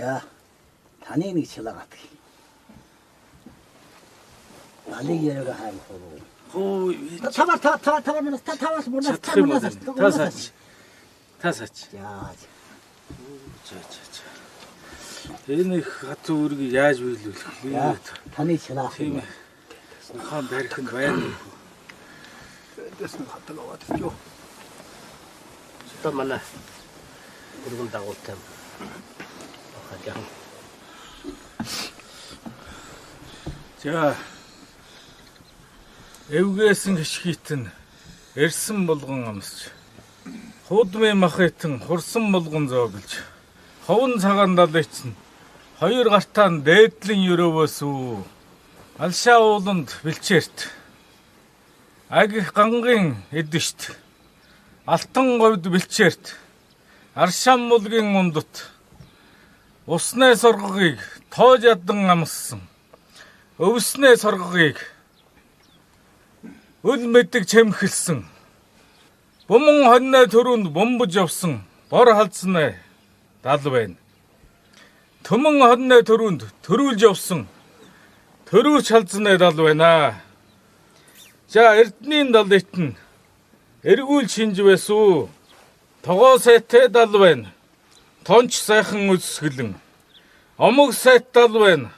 За таны нэг чилаагаад. Алиг яриага хайх. Ой, таваас мунаас тасаач. За. Энэ хат үүргийг яаж биелүүлэх вэ? Таны чилаа. Тийм ээ. Хаан барих нь байна. Дэсэн хатаг аваад юу. Та манай өргөн дагуултай. Хатяа. За. Эвгээсэн гიშгитэн эрсэн болгон амсч. Хуудмын махайтан хурсан болгон зооглож. Ховн цагаан далайцсан. Хоёр гартаан дээдлэн өрөөвөөс үү. Алшаа ууланд бэлчээрт. Агих гангийн эдэшт. Алтан говьд бэлчээрт. Аршаан мулгийн мундат. Уснаа соргогийг тоож ядан амссан. Өвснээ соргогийг өл мэдэг чэмхэлсэн. Буман хоньноо төрөнд бомбож явсан. Бор халдсан дал байна. Төмөн хоньноо төрөнд төрүүлж явсан. Төрүүлж халдсан дал байна. За эрдэнийн далайтан эргүүл шинж байсуу. Тогоо сайтай дал байна. Тонч сайхан үсгэлэн. Омог сайт дал байна.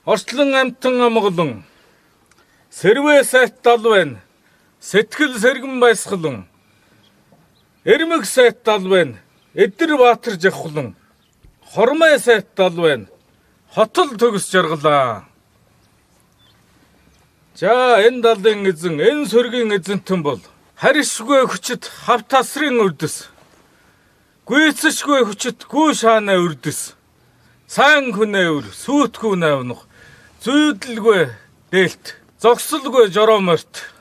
Орчлон амтан амгалан. Сэрвээ сайт дал байна. Сэтгэл сэргэн байсгалан. Эрмэг сайт дал байна. Эдэр баатар жавхлан. Хормой сайт дал байна. Хотол төгс жаргалаа. За энэ далын эзэн, энэ сөргийн эзэнтэн бол харишгүй хүчит хав тасрын үрдэс. Гүйцэшгүй хүчит гүү шаанаа үрдэс. Сайн хүнээ өр, сүйтгэв навнах. Зүйдлгүй дээлт, зогсолгүй жорооморт.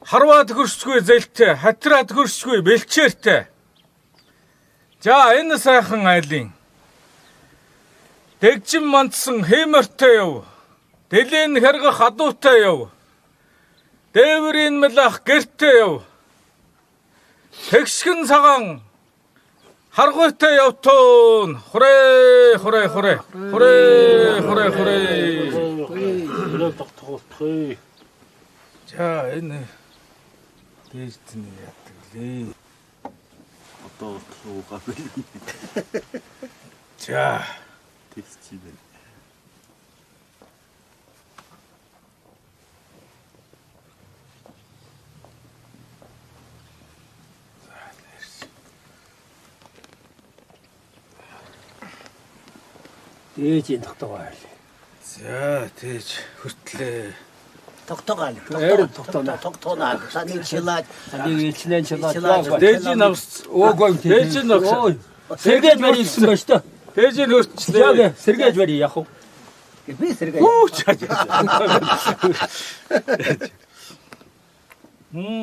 Харваад хөршгүй зэлтэй, хатраад хөршгүй бэлчээртэй. За энэ сайхан айлын дэгжин мандсан хэмэртэй яв. Дэлэн хэргэх адуутай яв. Дээврийн мэлах гэртэй яв. Тэгшгэн цагаан харгуйтай явтун. Хүрээ. За энэ дээжтэн яадаг лээ. Одоо руугаа бэлэн. За Тэсчи байна. Дээжийн тогтоогоо. за тэгж хүртлээ. тогтоогоо. Тогтоонаа. Таны чилаа. Таны ичнэн чилаа. Дээжийн авс Өөгүй. дээжийн авс. Сэргээж барьсан ба шүү дээ. Дээжийн хүртлээ. Сэргээж барь яах вэ? Би сэргээ.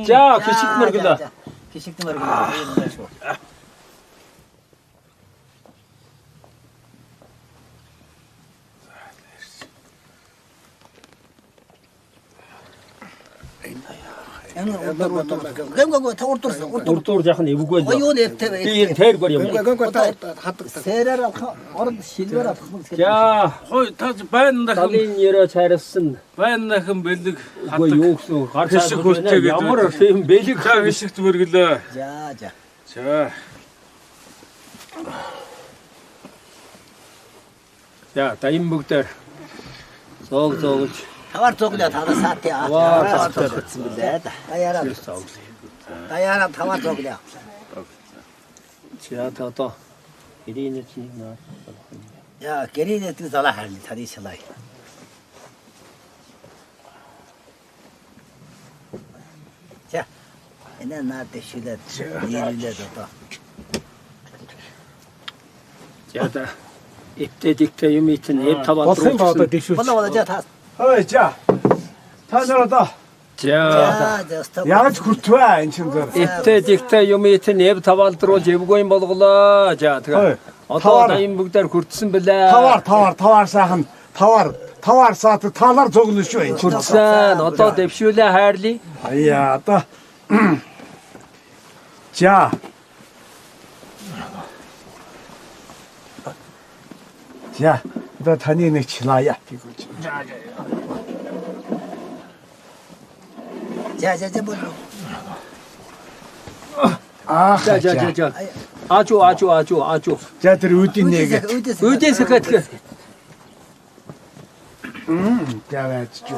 За гიშгтмэр гэлээ. Гიშгтмэр гэлээ. Гэмгөө Урдуур яах нь эвгүй л. Юу нэртэй вэ? Би тэр гөр юм. Сэрээр авах, орон шилбэр авах юм. За Хой таз байна дахин талын нэрөө цайрсан. байна дахин бэлэг Үгүй юу гэсэн гар Хишиг хүртэй гэдэг. ямар тийм бэлэг За гიშгт мөрглөө. За. За За дайм бүгдээр зоогж Тавар цоглоо тавар саатэ Тавар цогцсон билээ. Даяараа тавар цоглоо. За одоо ирээний чинь наа. Я гэрийнэ гэдэг залаа харна таны шалаа. За. Энэ наад шилээд нийлүүлээд одоо. За эвтэдэгтэй юм итэн эв таван Болсон ба одоо дэвшүүч. Болоо за та. Ой за. Танаа одоо за яаж хүртвэ энэ чинь зэр. эвтэдэгтэй юм итэн эв тавалдруулж эвгүй болголоо. За тэгээ одоо дайм бүгдээр хүртсэн бэлээ. Тавар сайхан. Тавар саат талаар зоглоно шүү энэ. Хүртсэн. Одоо дэвшүүлээ хайрлаа. Аяа одоо. За. За, одоо таны нэг чилаая тэгвэл. 자자자 뭐. 자. 아주. За тэр үүдийн нэг. 의대에서 같은. За байж ч.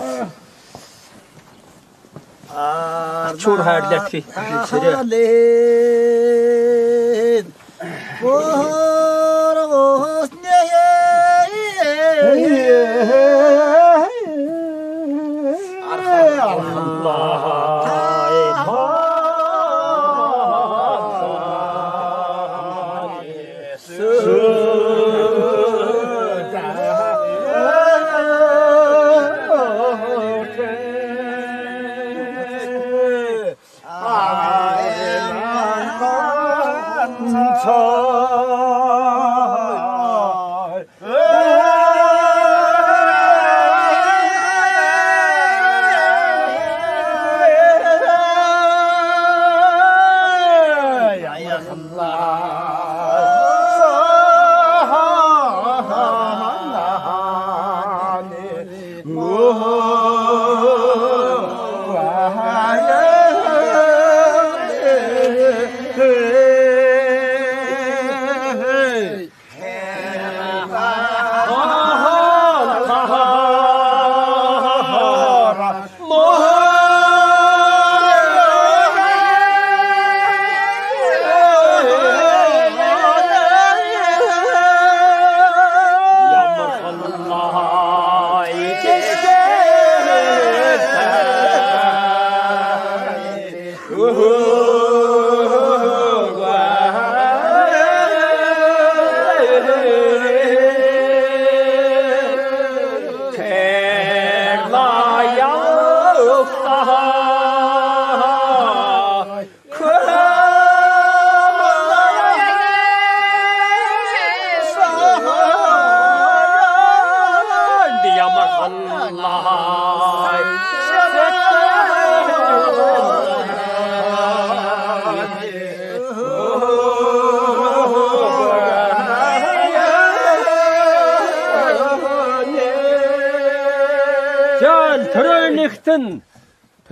초르할래 피.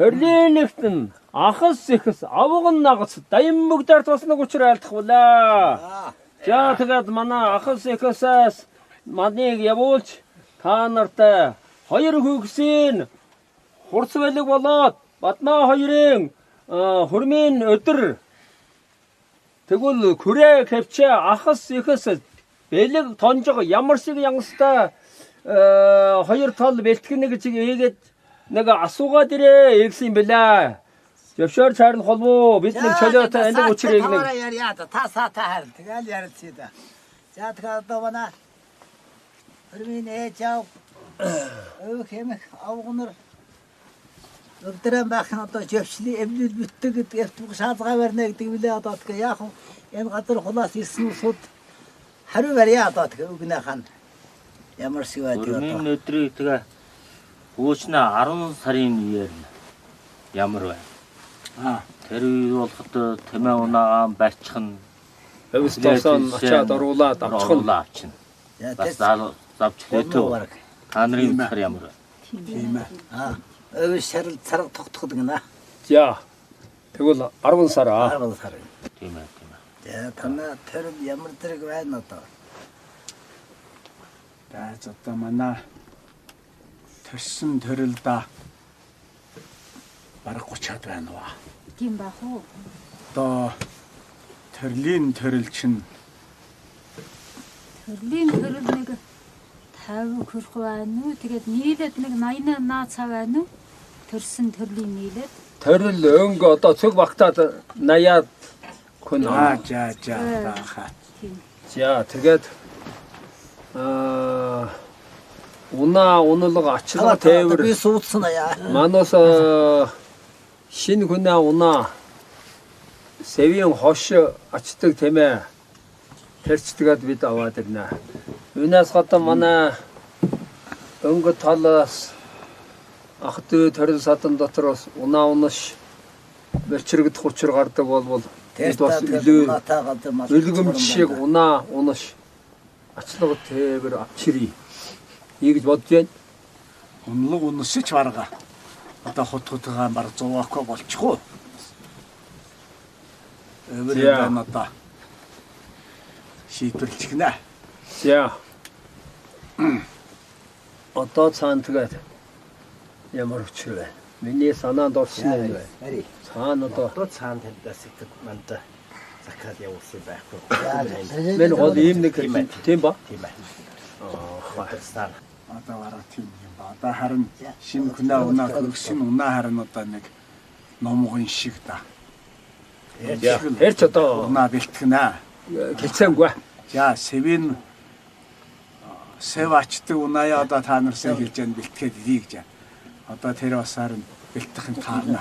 Төрлийнэгтэн ахас ихс авган нагас даймбөгдөр туснаг учраас айлтгуулаа. За тэгээд манай ахас ихсээс маныг явуулж та нартай хоёр хүүгсийн хурц байлиг болоод Баднаа хоёрын хурмын өдөр тэгвэл күрээ хавчаа ахас ихс бэлэг тонжог ямар шиг янгастай хоёр тал бэлтгэнэ гэж ийгээд нэг асуугаад ирээ гэсэн юм бэлээ. Зөвшөөр цаарн холбоо бид нэг чөлөөтэй энэ учрыг нэг таасаа тэгэл ярилцъя. За тэгэхээр одоо манай өрмийн ээжав хэмэх авгунар өдрөн бахан одоо жөвчлийн эвлэл бүтдэг гэдгээр түг шаалгаа барьна гэдэг билээ одоо тэгэхээр яах вэ? Энэ газар хулаас ирсэн усуд хариу барья одоо тэгэхээр үгнийхэн ямар шиг байдаг одоо. Өрмийн өдрийг тэгээ Өөчнө 10 сарын үеэр ямар байна? Тэр үе болоход тэмээ унаагаан барьчихна. өвстөсөн ачаад оруулаад авчихна. Бас завч хэлээ. Та нарын цар ямар байна? Тийм ээ. Өвс шарал цараг тогтоход гинэ. За. Тэгвэл 10 сар. 10 сар. Тийм ээ. За танаа тэр ямар зэрэг байна одоо? За одоо манай төрсөн төрөлдөө бараг 30-аад байна уу? Тийм бах уу? Одоо төрлийн төрөл чинь Төрлийн төрөл нэг 50 хүрэх байна уу? Тэгээд нийлээд нэг 80 наа цаа байна уу? Төрсөн төрлийн нийлээд. Төрөл өнгө одоо цог багтаад 80-аад хүн. За баха. За тэгээд Унаа уналга ачраа тээвэр би суудсан аа. Манаас шинэ хүнээ унаа сэвийн хош ачдаг тэмээ тэрчдэгэд бид аваад ирнэ. Юунаас гадаа манай өнгө талаас ах トゥ төрөл садан дотроос унаа унаш бэрчрэгдэх учир гардаг болвол бид бас үлгэмж шиг унаа унаш Ачлага тэр авчирий. Ийгж бодож байна. Унлаг унсч барга. Одоо хутгутгаа баг 100 аква болчихоо. Өвөрөн одоо шийдвэрлэх нэ. За. Одоо цаана тэгээд ямар өчрөө байна. Миний санаанд орсон юм байна. Ари. Цаана одоо цаана талаас ихэд манд закаад явуулсан байхгүй. мен гол ийм нэг тийм ба. Тийм ээ. Одоо бараа тийм юм ба. Одоо харин шинэ хүнээ унаа хөргсөн унаа харин одоо нэг номгон шиг да. Хэрч одоо Унаа бэлтгэнэ. хэлцээнгүй. За сэвэн сэвачдаг унаая одоо та нарсан хэлж яан бэлтгээд ирий гэж. Одоо тэр басаар нь бэлтэх нь таарна.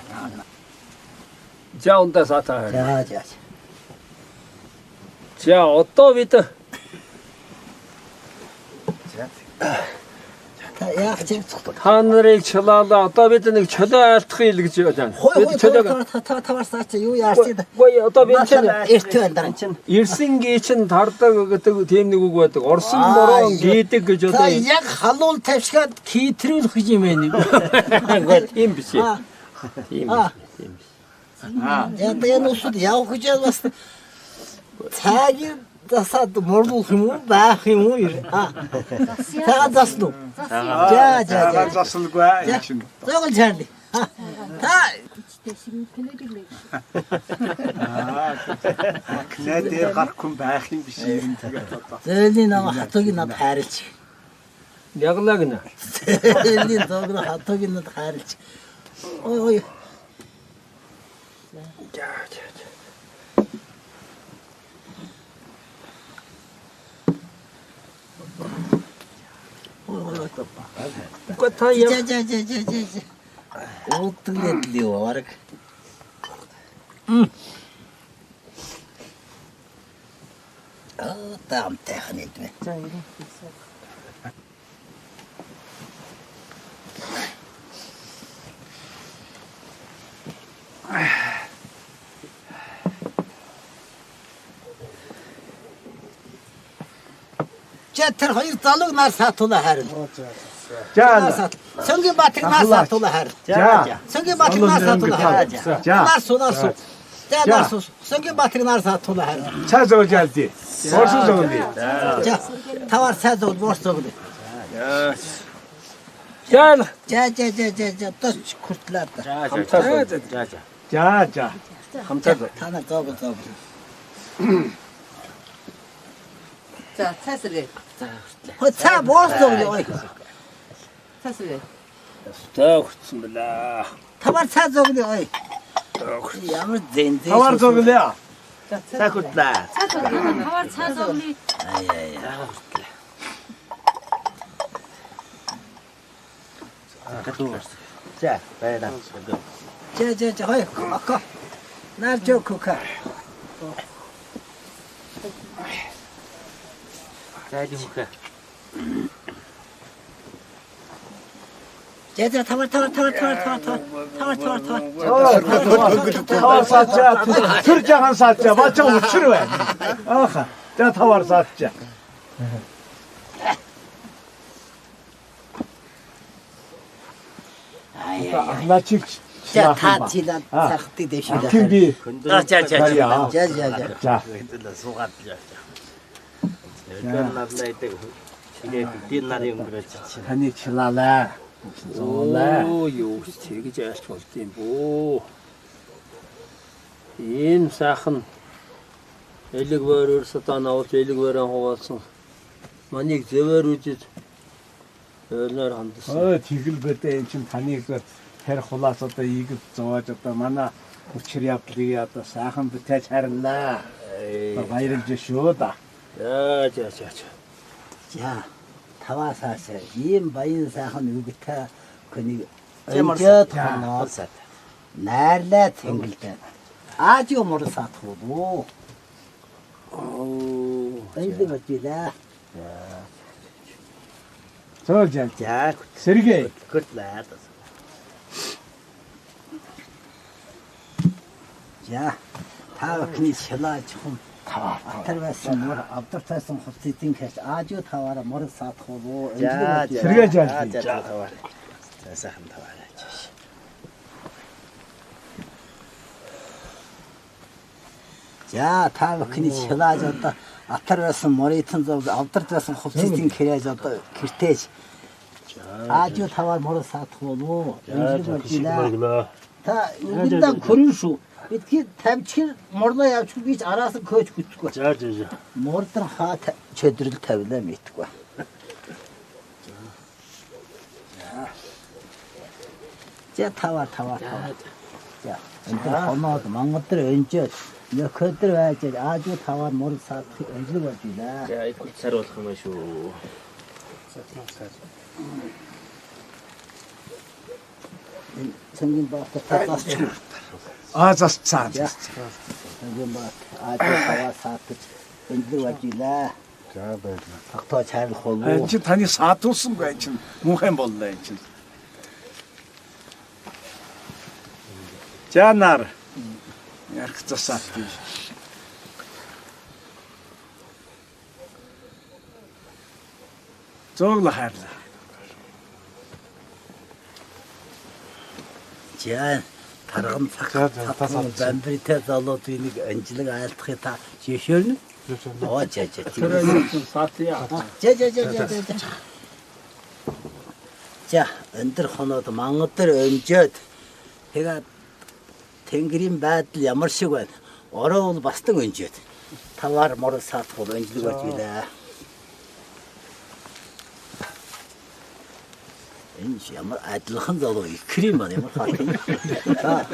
За ундаа сатаа. За. За одоо бид Та яах чинь та нарыг чулаалаа. Одоо бид нэг чулуу айлтхыг л гэж байна. Бид чулууг таварсаач юу яарч да. Ой одоо бид чинь Эрт байна чинь. Ирсэн гээ чинь тардаг гэдэг тийм нэг үг байдаг. Орсон бороо гийдэг гэж Та одоо яг халуул тавьшгаад китрүүлэх гэж юм байна. тийм биш. Тийм биш. Яг энэ усуд явах гэж бас цагийн засаад мордуулах юм уу байх юм уу? Цагаан заснуу. За. Засалгүй юм чинь. Зогол чарли. Та Кнэдэр гарахгүй байх юм биш юм тэгээд одоо. зөлийн нам хатуугийн над хайрлж. Яглаа гинэ. Зөлийн зогол хатуугийн над хайрлж. Ой. Үгүй та яа. За. Уутгээд л юу арга. Таамтай ханид мэ. Тэр хоёр залууг нар сатуулаа харин. За. Сөнгийн батыг нар сатуулаа харин. За. Сөнгийн батыг нар сатуулаа харин. За. Нарсуу. За нарсуу. Сөнгийн батыг нар сатуулаа харин. Цаа зоож ялди. Орсон зоолий. За. Тавар цаа зоол борс зоол. Яа. За. Точ хүртлээ. За. Хамтаа. Тана зоол. За, цаасрээ. Цаа борс зоол. Цаасрээ. Таа хүрсэн бэлээ. Тавар цаа зоол. Ямар зэн. Тавар зоглээ. За хүртлээ. Тавар цаа зовны За, баярлалаа. За. Хой. Ака. Нар жокука. За димхэ. За тавар. Тавар саачаа. Тэр жахан саачаа. Бачаа учир байна. Ааха. За тавар саачаа. Начивч. За таатила цахты дэшила. Тийм би. За. За. Хэдэлээ суугаад л яа. Тэр надлайдаг. Тэгээд дин нарын өнгөрөөж чинь. Таны чилаалаа. Зоолаа. Юу тэгж яарч болд юм бөө. Ийм сайхан элэг бөөрөөр сатан авч элэг бөөрön хуваалсан. Манийг зэвэр үжиж ойлноор хандсан. Ой тэгэл бэдэ эн чин таныг тэр хулаас одоо ийгэд зоож одоо манай учир явдлыг одоо сайхан бүтээж харнаа. Баярлж шүү да. За. За. Тавасаас ийм баян сайхан үгтэй көнийг өнжөөд хоноод найрлаа тэнгэлдэ. Ааж юмор сатхуу. Баярлалаа бачила. Зоож яа. За, Сэргээ. хүртлээ. За. Та бүхний шалаач хүм Атарвасан мөр авдартайсан хувцсийн кэш аажуу таваараа мөр саадах уу. Сэргээж яа. таваар. За сайхан таваар. За та бүхний шилааж одоо атарвасан мөритэн зов авдартайсан хувцсийн кэрэж одоо кертэж аажуу таваар мөр саадах уу. Та үгэндээ хүрэн шүү. Бидний тавьчих морно явчих гэж араас нь көөч хүчгүй. За. Мордор хаа чөдрөл тавилаа мэдгүй. За таваа. За энэ хоноод мангар өнжөөд нөхөдөр байж аажуу таваар мөр саад ажил болж байна. За их цар болох юм шүү. Цэнгийн багт татаас Засцаа. цэнгийн баг аажуу таваар саад ажил болж байна. За байна. Тогтоо чарлах болов. Энэ чинь таны саатуулсан бай чинь муухай боллоо энэ чинь. За нар. Яг засаад тийм. Зөглө хайрлаа. За тарган цагтаа бамбритэй залууд энийг анжилаг айлтхыг та жишээрнэ. Оо за. Саатья. За өндөр хоноод мангар өнжөөд тэгээд тэнгэрийн байдал ямар шиг байна. Ороо бол бастан өнжөөд. Таваар мор саадах бол өнжлөг болж билээ. Энэ ямар адилхан залуу ихрим байна ямар хатан. За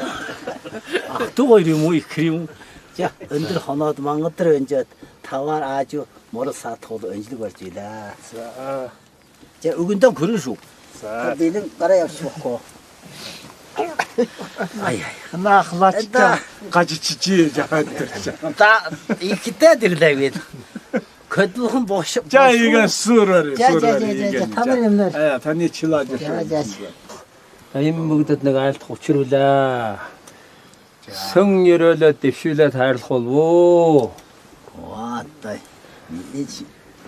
ах дуу хоёр юм уу ихрим. За өндөр хоноод мангар өнжөөд таваар аажуу мор саадах бол өнжлөг болж билээ. За өгөндөө хүрэн шүү. За биелэн гараа явчихгүй. Ай Нахлаач гажичижээ жаад тэрч. та ихтэй дэрлээ бид. Көдлөхэн бош. За игээ сүрээр. Танай юмнаар. Таны чилааж. Аян бүгдэд нэг айлтах учруулаа. Сөн ерөөлөө дэвшүүлээд хайрлах болов. Ваатай.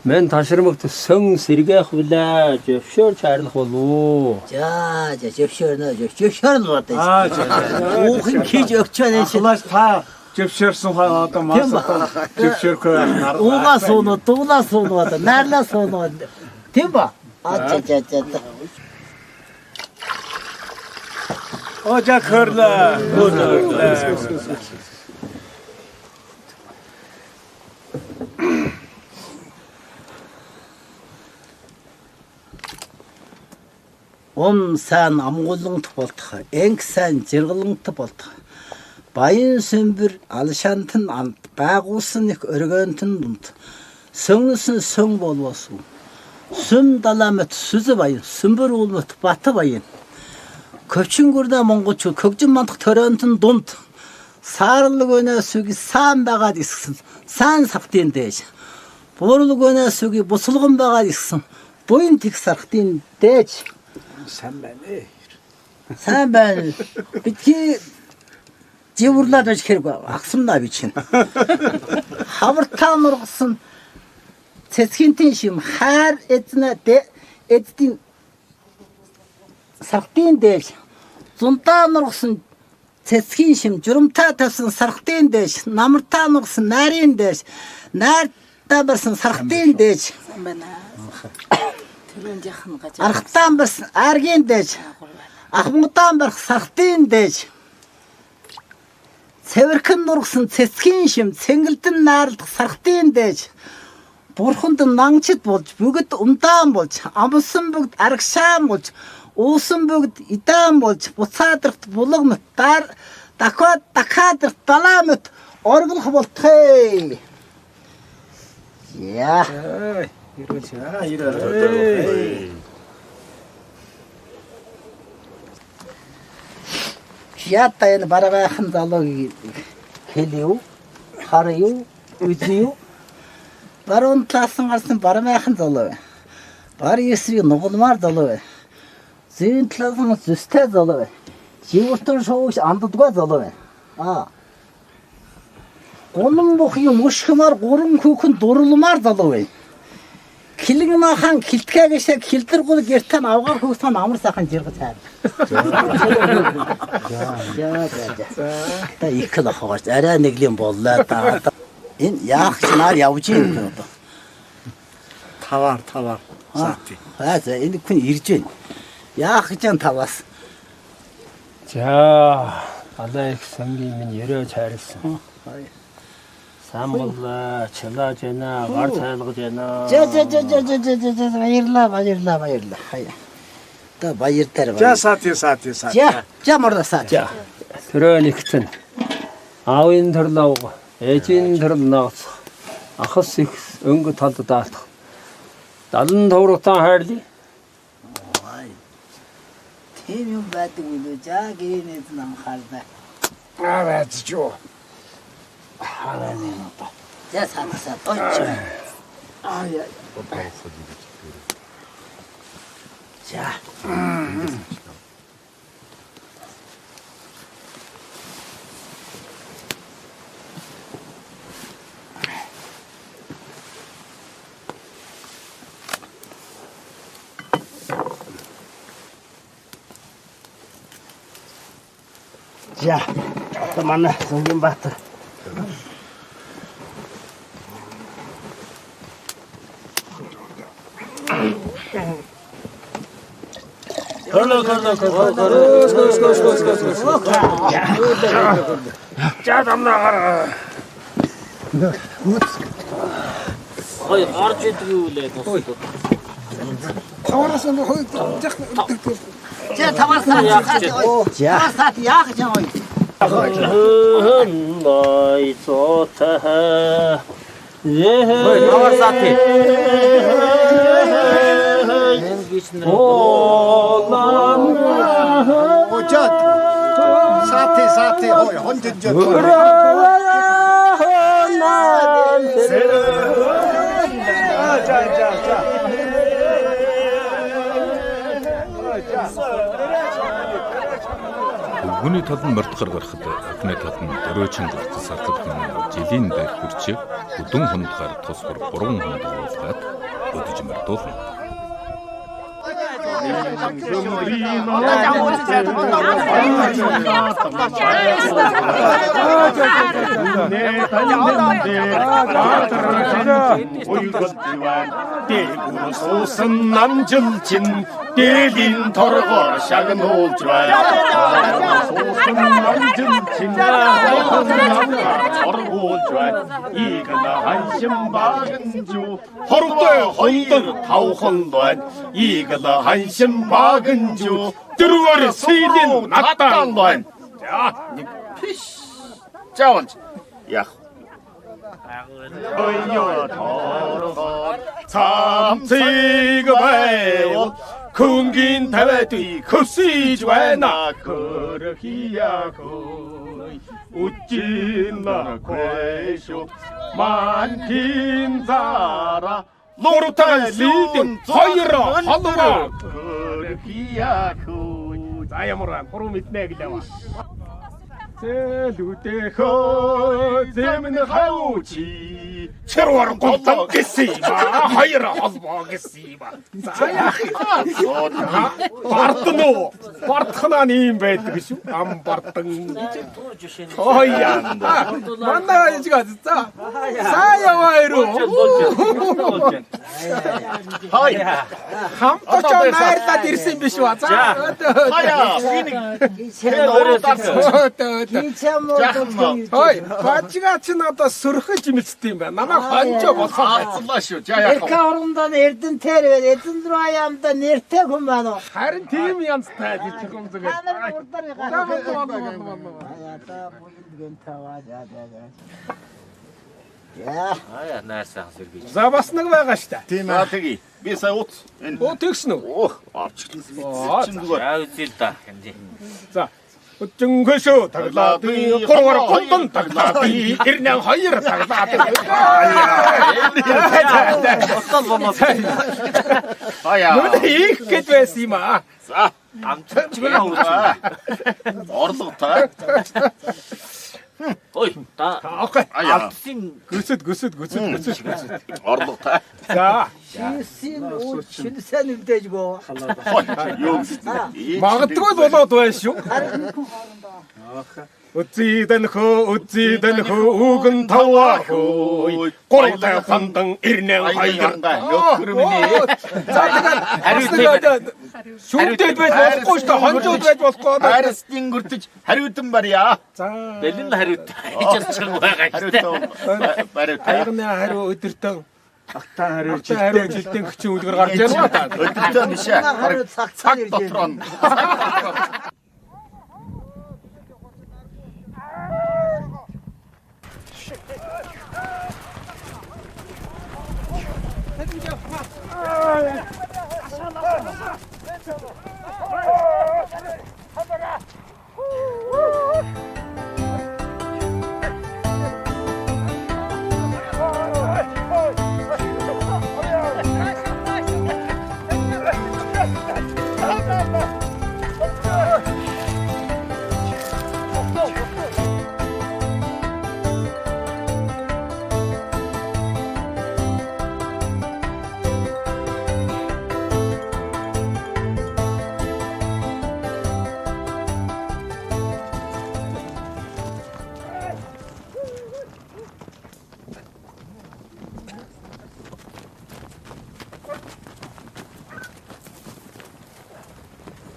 Мен ташрамагт сөн сэргээх вүлээ. Жөвшөөр хайрлах болов. За жөвшөр нь бодож. Уухын хийж өгч байна шин. Нахлаач та жөвшөрсөн хаа одоо мас жөвшөрхөө нар. Уугаа суунууд, дуулаа суунууд, найрлаа суунууд. Тийм ба? За. Ожа хөрлөө. Сайн амгуулант болтох, энг сайн жиргалант болтох. Баян сөмбөр алшантан амт байгуулсан их өргөөнтөн дунд. Сөнгөсөн сөн болвосуу. Сүм даламет сүзэ баян, сөмбөр улмат баты баян. Көчөнгөрдө монголчууд көгжин мандах төрөөнтөн дунд. Саарлаг өнөөс үги сайн байгаад исгсэн. Сайн савтын дээж. Буурлаг өнөөс үги буцалган байгаад исгсэн. Буян тэг сархтын дээж. Сайн байна. Сайн байна. Бидний живурлаад байж хэрэг агсамнаа би чинь. Хавартаа нургасан цэцгинтийн шим хайр эддийн сархтын дээж. Зунтаа нургасан цэцгийн шим журамтаа тавьсан сархтын дээж. Намартаа нургасан найрын дээж. Найртаа барсан сархтын дээж. Сайн байна. Архтаан барсан аргийн дээж. Ахмутаан барах сархтын дээж. Цэвэрхэн нургасан цэцгийн шим цэнгэлдэн найрлах сархтын дээж. Бурханд нангчд болж бүгд умдаан болж амсан бүгд аргшаан болж уусан бүгд идаан болж буцаадэрт булгамт дахаадэрт далаамт оргилох болтхээ. Яа. Ята энэ бараахан залууг хэлэв, харъя, үзье. Баруун талаас гарсан бараахан залуу. Бар эсрэг нугалмаар залуу. Зүүн талаас зүстэй залуу. Животон шуугч анддгаа залуу. Голын бухи мушхмар гурын хүүхэн дурлмаар залуу бай. Килэн махан килтгэгэшэ килдэргүүл гэртэн авгаар хүүхэн амар сайхан жиргэж хайр. За. Та их л ахгаач арай нэглийн боллоо та. Энэ яах ч нар явж юм гэнэ одоо. Тавар. Сати. За энэ хүн ирж байна. Яах гэж юм таваас. За, алайх сангийн минь ерөөж хайрлсан. Сайн боллоо, чалааж байна, гар цайлгаж байна. За баярлаа. Хаяа. Та баяртай. За сати. За морда сати. Төрөө нэгтэн. Аавын төрлөө, ээжийн төрөл наац. Ахс их өнгө талд даалтах. 70 товрогтан хайрлаа. Тийм юм байдаг үү? За гинэд нам харда. Аваач юу. За сатса точно. Ай. За. 자, 또 만나 송김 바트. 자, 담나가라. Ой, гарч идэг юу лээ тусад. Тавараас нь хой жах. 자, 타마사 яах гэж юм. 나이 좋다. Таварсати. 오젓. 사티 호이 혼전젓. Хүний тал нь мордохор гарахад охины тал нь дөрөөчн гарц сарлах юм. Жилийн дээр хүрчээ өдөн хондохоор тус бүр 3 хонд уулгаад өдөж мордуулна. 소선 남절진 떼린 덜거 샥은 올줄 소선 남절진 덜거 올줄 이거나 한심 박은주 허룩도 헌들 타우헌던 이거나 한심 박은주 들어와리 세린 낙단던 자 피쉬 자원 야 어여 더러건 참치가 배워 긍긴 대외뒤 급시주에나 그러기야 거의 웃긴나 괴쇼 만긴 사라 노릇한 리딩 허이라 하노라 그러기야 거의 자야모란 호르밋 내기자와 셀루테허 제면 하우치 체로와는 곱담겠시마 하이라 하스바겠시마 자야 바르트노 바르트나님 베트기슈 안 바르튼 어이야 만나가지가 진짜 사야와이로 하이야 함또 좀 나르다 디르신 비슈와 자 하야 Ой, бачигаач надад сөрхөж имэлцдэг юм байна. Намайг хончоо болсон. 아슬라 шүү. За яах вэ? орнда эрдэнтээр эзэн рүү аямда нэртэй хүн байна уу? Харин тийм янзтай жижиг юм зүгээр. Ая найрсан сэргийж. За бас нэг байгаа штэ. Тийм аа тэгье. Би сая ут. Оо тэгсэн үү? Ох, авчихсан. Чинь зүгээр. За үзэл да хэмжээ. За. 어쩐것쇼 달라디 코로나 콘돈 달라디 일냥 허이라 달라디 어떤 범어 아야. 너네 이렇게 됐지마 За. амт чигээр хавуулж Орлого та. Ой, та Окей. алтсын Гүсэд. Орлого та. За. Шинэ сайн үлдээж гоо. Юу гэсэн. Магадгүй болоод байна шүү. Харин хүн хоорондоо. Үзидэн хөө үгэн таваа хөө. Гурван хандан ирнэ хаяр. Шүмтэд байж болохгүй шүү дээ. Хонжууд байж болохгүй. Хайрсдын гүрдэж хариудан барья. За. бэлэн хариуд хийчихсэн байгаа шүү. Бариу. Хаягны хариу өдөртөө Ахтаа хариу жилдэн хүчин үлгэр гарч ирсэн та. Өдөртөө биш. Харин Цаг дотор нь.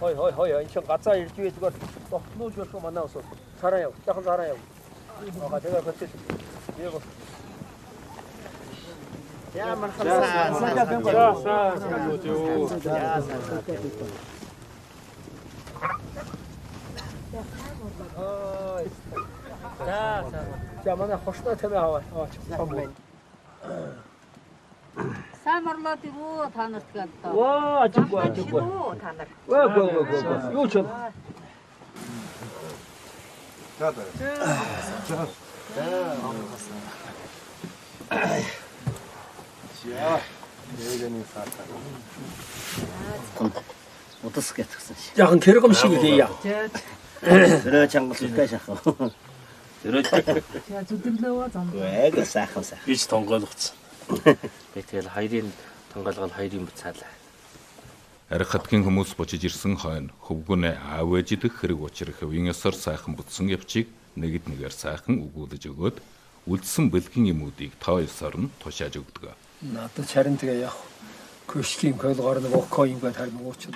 Хой энэ чинь гацаа ирж вэ зүгээр нууж болох манай ус цараа яв. Дахин цараа яв. Аа тэгээ хөтөл. Եվ Ямар хамсаа. За манай хоштой тэмээ аваа. Сайн морлоод юу та нарт гэдэг. Ваа ажиггүй. Та нар. Гөө. Юу ч юм. Утас гэтгсэн ши. Яхан тэргом шиг хийя. Тэрэ чангалтай шахав. Тэрэ За зүдэрлөө зам. яг сайхан. Бич тонгойлгоцсон. Би тэгэл хоёрын тонголгол хоёрын буцаалаа. Арх хатгийн хүмүүс бочиж ирсэн хойно хөвгүнээ аав ээжидэх хэрэг учрах үеийн ёсоор сайхан бүтсэн явчийг нэгд нэгээр сайхан өгүүлж өгөөд үлдсэн бэлгийн юмуудыг тоо ёсоор нь тушааж өгдөг. Надад чарин тэгээ яг көшгийн койлгоор нэг окко юм гээд харин ууч.